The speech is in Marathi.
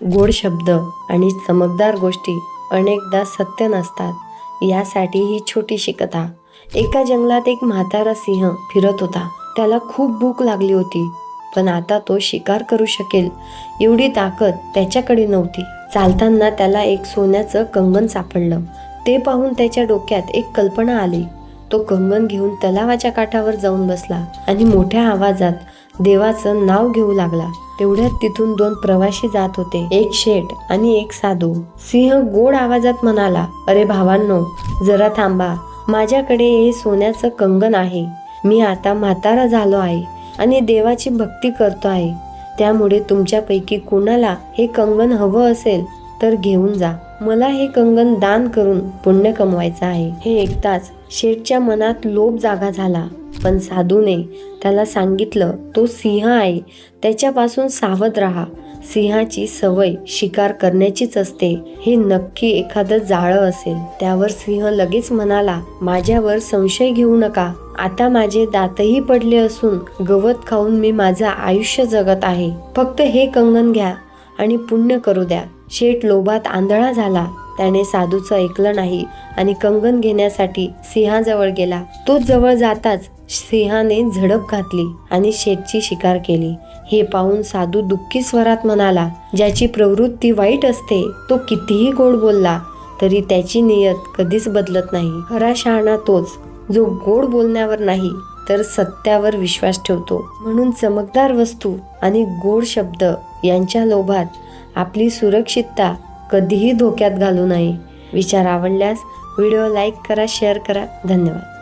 गोड शब्द आणि चमकदार गोष्टी अनेकदा सत्य नसतात, यासाठी ही छोटीशी कथा। एका जंगलात एक म्हातारा सिंह फिरत होता। त्याला खूप भूक लागली होती, पण आता तो शिकार करू शकेल एवढी ताकद त्याच्याकडे नव्हती। चालताना त्याला एक सोन्याचं कंगन सापडलं। ते पाहून त्याच्या डोक्यात एक कल्पना आली। तो कंगन घेऊन तलावाच्या काठावर जाऊन बसला आणि मोठ्या आवाजात देवाचं नाव घेऊ लागला। तेवढ्यात तिथून दोन प्रवासी जात होते, एक शेठ आणि एक साधू। सिंह गोड आवाजात म्हणाला, अरे भावांनो, जरा थांबा, माझ्याकडे हे सोन्याचं कंगन आहे। मी आता म्हातारा झालो आहे आणि देवाची भक्ती करतो आहे, त्यामुळे तुमच्यापैकी कोणाला हे कंगन हवं असेल तर घेऊन जा। मला हे कंगन दान करून पुण्य कमवायचं आहे। हे ऐकताच शेठच्या मनात लोभ जागा झाला, पण साधूने त्याला सांगितलं, तो सिंह आहे, त्याच्यापासून सावध राहा। सिंहाची सवय शिकार करण्याचीच असते, हे नक्की एखादं जाळं असेल। त्यावर सिंह लगेच म्हणाला, माझ्यावर संशय घेऊ नका, आता माझे दातही पडले असून गवत खाऊन मी माझं आयुष्य जगत आहे। फक्त हे कंगन घ्या आणि पुण्य करू द्या। शेठ लोभात आंधळा झाला। त्याने साधूचं ऐकलं नाही आणि कंगन घेण्यासाठी सिंहाजवळ गेला। तो जवळ जाताच सिंहाने झडप घातली आणि शेठची शिकार केली। हे पाहून साधू दुःखी स्वरात म्हणाला, ज्याची प्रवृत्ती वाईट असते तो कितीही गोड बोलला तरी त्याची नियत कधीच बदलत नाही। खरा शहाणा तोच जो गोड बोलण्यावर नाही तर सत्यावर विश्वास ठेवतो। म्हणून चमकदार वस्तू आणि गोड शब्द यांच्या लोभात आपली सुरक्षितता कधीही धोक्यात घालू नये। विचार आवडल्यास व्हिडिओ लाईक करा, शेअर करा। धन्यवाद।